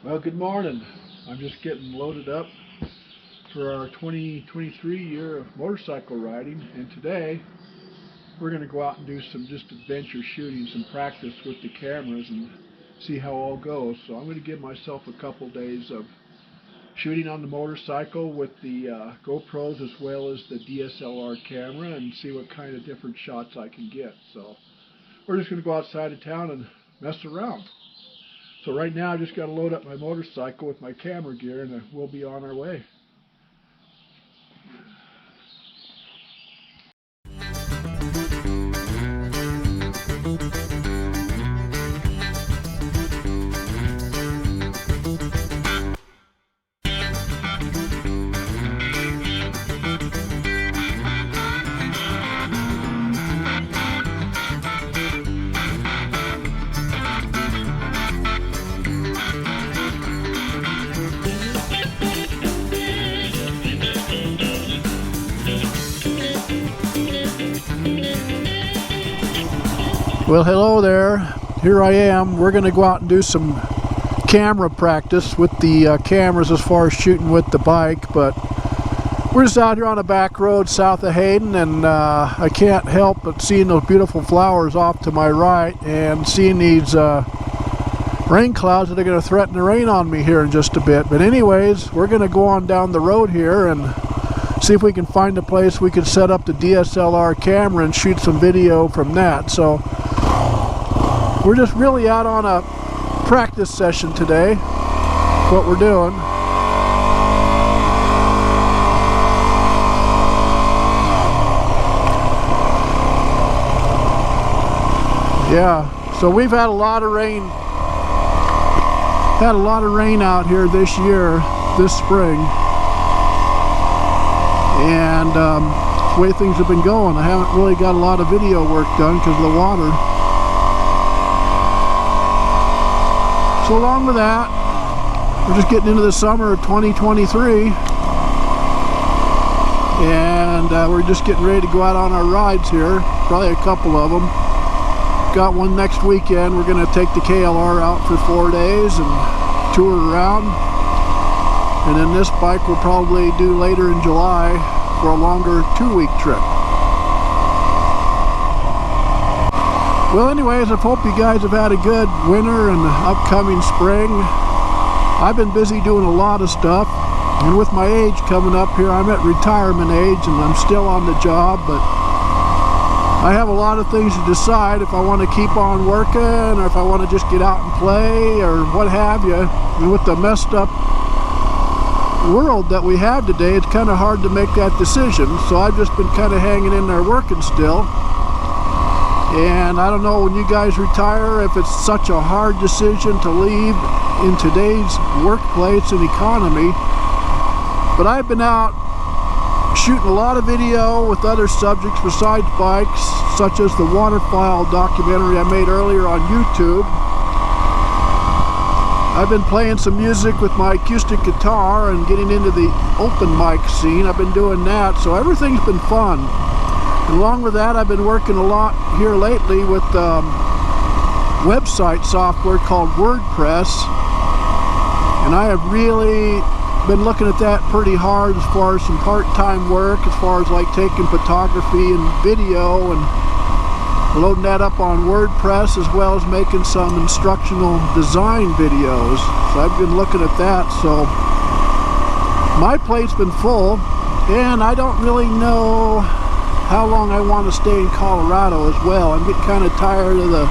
Well, good morning. I'm just getting loaded up for our 2023 year of motorcycle riding, and today we're going to go out and do some just adventure shooting, some practice with the cameras and see how all goes. So I'm going to give myself a couple days of shooting on the motorcycle with the GoPros as well as the DSLR camera and see what kind of different shots I can get. So we're just going to go outside of town and mess around. So right now I just got to load up my motorcycle with my camera gear and we'll be on our way. Well, hello there. Here I am. We're going to go out and do some camera practice with the cameras as far as shooting with the bike, but we're just out here on a back road south of Hayden, and I can't help but seeing those beautiful flowers off to my right and seeing these rain clouds that are going to threaten to rain on me here in just a bit. But anyways, we're going to go on down the road here and see if we can find a place we can set up the DSLR camera and shoot some video from that. So we're just really out on a practice session today, what we're doing. Yeah, so we've had a lot of rain out here this year, this spring, and the way things have been going, I haven't really got a lot of video work done because of the water. So along with that, we're just getting into the summer of 2023, and we're just getting ready to go out on our rides here, probably a couple of them. Got one next weekend. We're going to take the KLR out for 4 days and tour around, and then this bike we'll probably do later in July for a longer 2-week trip. Well, anyways, I hope you guys have had a good winter and upcoming spring. I've been busy doing a lot of stuff, and with my age coming up here, I'm at retirement age and I'm still on the job, but I have a lot of things to decide if I want to keep on working or if I want to just get out and play or what have you. And with the messed up world that we have today, it's kind of hard to make that decision. So I've just been kind of hanging in there working still. And I don't know, when you guys retire, if it's such a hard decision to leave in today's workplace and economy. But I've been out shooting a lot of video with other subjects besides bikes, such as the waterfowl documentary I made earlier on YouTube. I've been playing some music with my acoustic guitar and getting into the open mic scene. I've been doing that, so everything's been fun. Along with that, I've been working a lot here lately with website software called WordPress, and I have really been looking at that pretty hard as far as some part-time work, as far as like taking photography and video and loading that up on WordPress, as well as making some instructional design videos. So I've been looking at that. So my plate's been full, and I don't really know how long I want to stay in Colorado as well. I'm getting kind of tired of the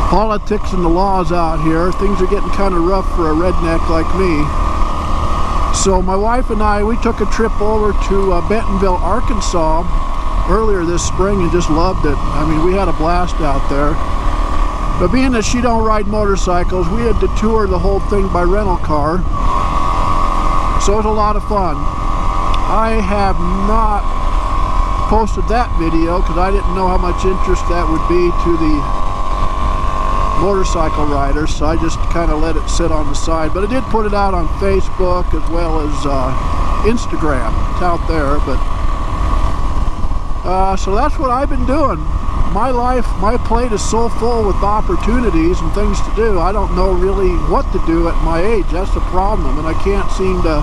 politics and the laws out here. Things are getting kind of rough for a redneck like me. So my wife and I, we took a trip over to Bentonville, Arkansas earlier this spring and just loved it. I mean, we had a blast out there. But being that she don't ride motorcycles, we had to tour the whole thing by rental car. So it was a lot of fun. I have not posted that video because I didn't know how much interest that would be to the motorcycle riders, so I just kind of let it sit on the side. But I did put it out on Facebook as well as Instagram. It's out there. But so that's what I've been doing. my life, my plate is so full with opportunities and things to do, I don't know really what to do at my age. That's the problem, and I can't seem to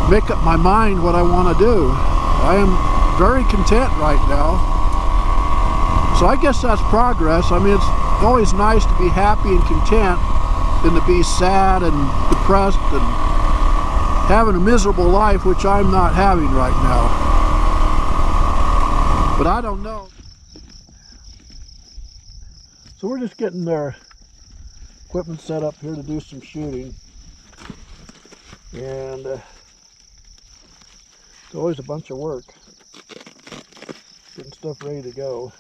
make up my mind what I want to do. I am very content right now. So I guess that's progress. I mean, it's always nice to be happy and content than to be sad and depressed and having a miserable life, which I'm not having right now. But I don't know. So we're just getting their equipment set up here to do some shooting. And it's always a bunch of work getting stuff ready to go.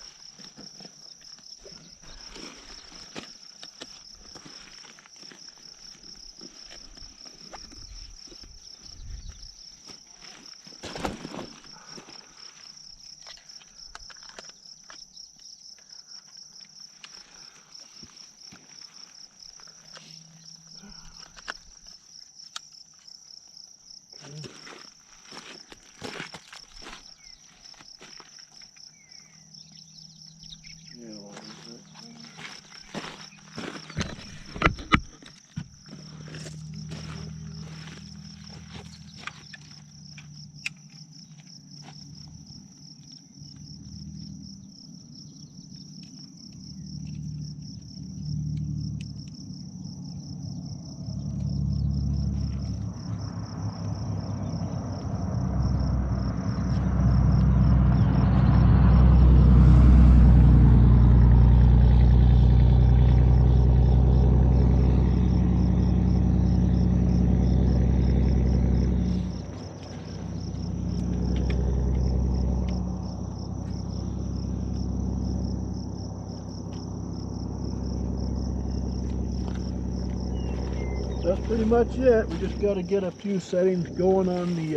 That's pretty much it. We just got to get a few settings going on the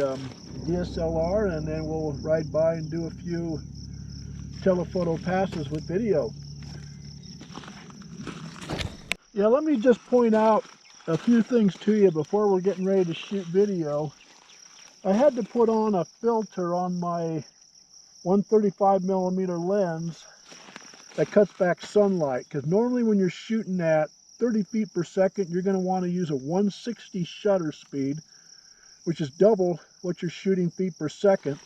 DSLR, and then we'll ride by and do a few telephoto passes with video. Yeah, let me just point out a few things to you before we're getting ready to shoot video. I had to put on a filter on my 135mm lens that cuts back sunlight, because normally when you're shooting at 30 feet per second, you're going to want to use a 160 shutter speed, which is double what you're shooting feet per second.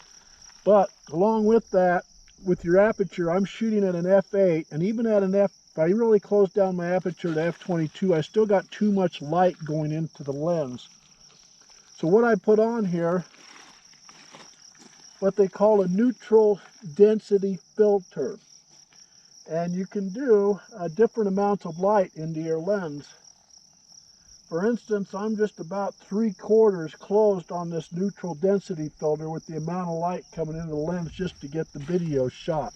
But along with that, with your aperture, I'm shooting at an f8, and even at an if I really close down my aperture to f22, I still got too much light going into the lens. So what I put on here, what they call a neutral density filter. And you can do different amounts of light into your lens. For instance, I'm just about 3/4 closed on this neutral density filter with the amount of light coming into the lens just to get the video shot.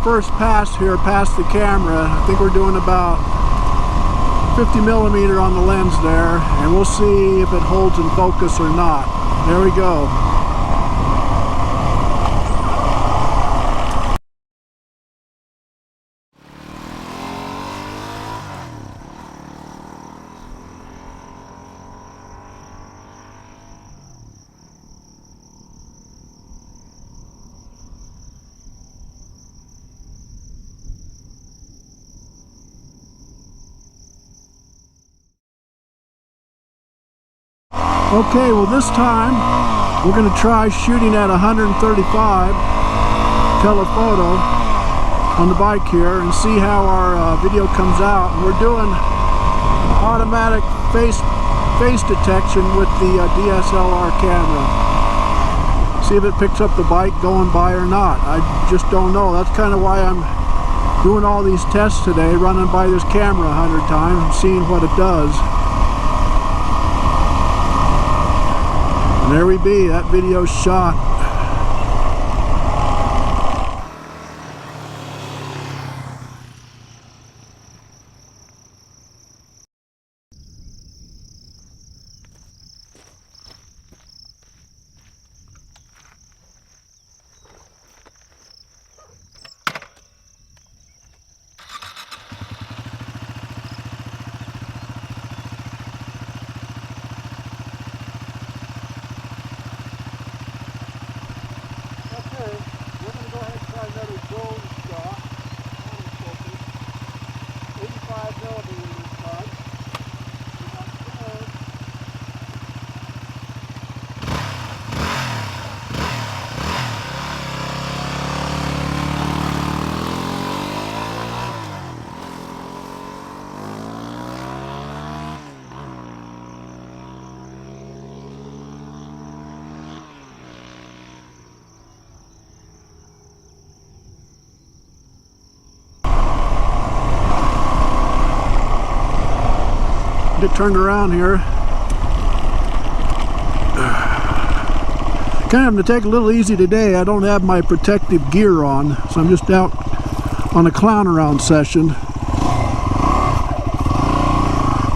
First pass here past the camera, I think we're doing about 50mm on the lens there, and we'll see if it holds in focus or not. There we go. Okay, well this time we're going to try shooting at 135 telephoto on the bike here and see how our video comes out. And we're doing automatic face detection with the DSLR camera. See if it picks up the bike going by or not. I just don't know. That's kind of why I'm doing all these tests today, running by this camera 100 times and seeing what it does. And there we be, that video's shot. drone shot, autofocus, 85mm bud. We got four. Get turned around here. Kind of having to take it a little easy today. I don't have my protective gear on, so I'm just out on a clown around session.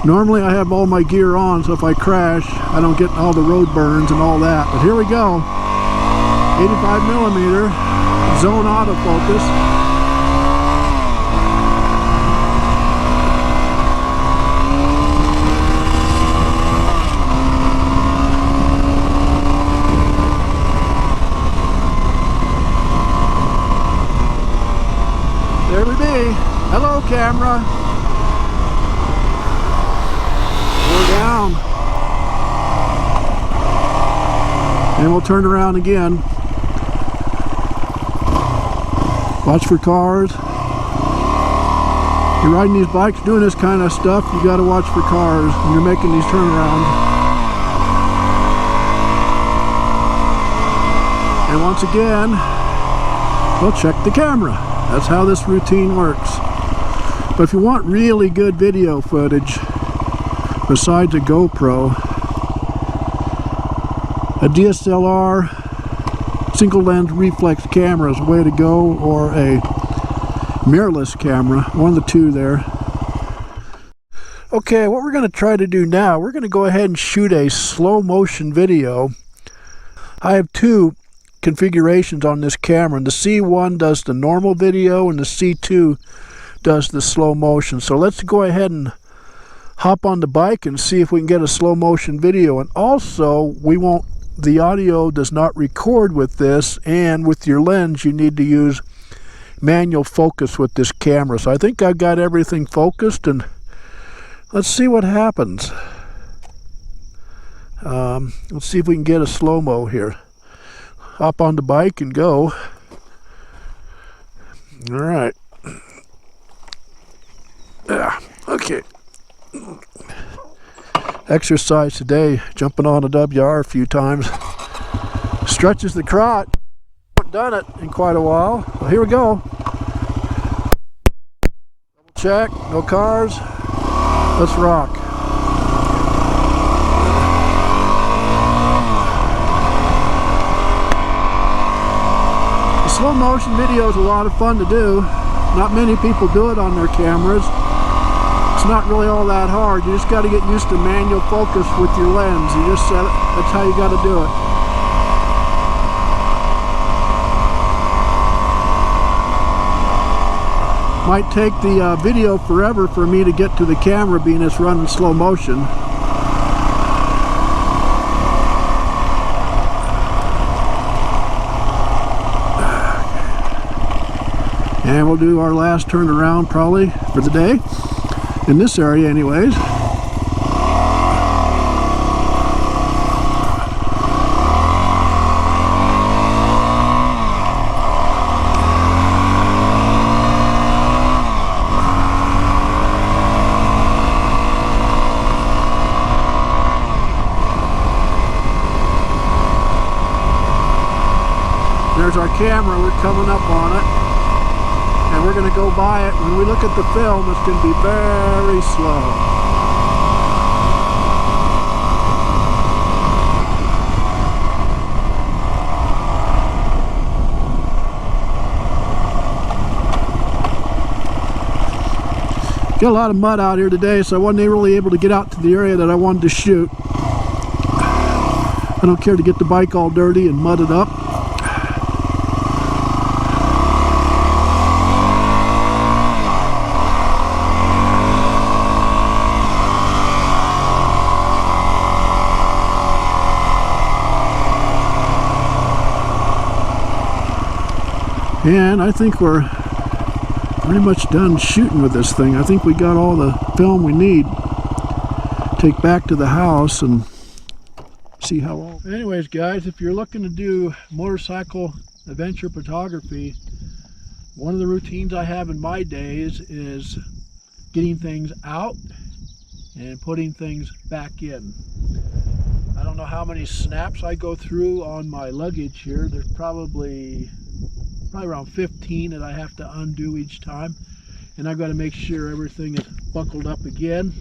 Normally I have all my gear on, so if I crash, I don't get all the road burns and all that. But here we go. 85mm zone autofocus. There we be. Hello, camera. We're down. And we'll turn around again. Watch for cars. You're riding these bikes, doing this kind of stuff, you got to watch for cars when you're making these turnarounds. And once again, we'll check the camera. That's how this routine works. But if you want really good video footage, besides a GoPro, a DSLR single lens reflex camera is the way to go, or a mirrorless camera, one of the two there. Okay, what we're going to try to do now, we're going to go ahead and shoot a slow motion video. I have two configurations on this camera, and the C1 does the normal video and the C2 does the slow motion. So let's go ahead and hop on the bike and see if we can get a slow motion video. And also, the audio does not record with this, and with your lens you need to use manual focus with this camera. So I think I've got everything focused, and let's see what happens. Let's see if we can get a slow-mo here. Hop on the bike and go. All right. Yeah, okay. Exercise today, jumping on a WR a few times. Stretches the crotch. Haven't done it in quite a while. Well, here we go. Double check, no cars. Let's rock. Slow motion video is a lot of fun to do. Not many people do it on their cameras. It's not really all that hard. You just got to get used to manual focus with your lens. You just set it. That's how you got to do it. Might take the video forever for me to get to the camera, being it's running slow motion. And we'll do our last turn around probably for the day, in this area anyways. There's our camera, we're coming up on it. And we're going to go by it. When we look at the film, it's going to be very slow. Got a lot of mud out here today, so I wasn't really able to get out to the area that I wanted to shoot. I don't care to get the bike all dirty and mudded up. And I think we're pretty much done shooting with this thing. I think we got all the film we need. Take back to the house and see how long. Anyways, guys, if you're looking to do motorcycle adventure photography, one of the routines I have in my days is getting things out and putting things back in. I don't know how many snaps I go through on my luggage here. There's probably around 15 that I have to undo each time, and I've got to make sure everything is buckled up again.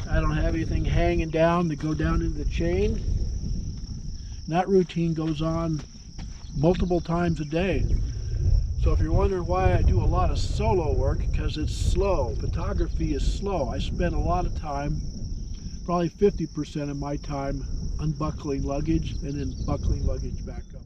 I don't have anything hanging down to go down into the chain. And that routine goes on multiple times a day. So if you're wondering why I do a lot of solo work, because it's slow. Photography is slow. I spend a lot of time, probably 50% of my time, unbuckling luggage and then buckling luggage back up.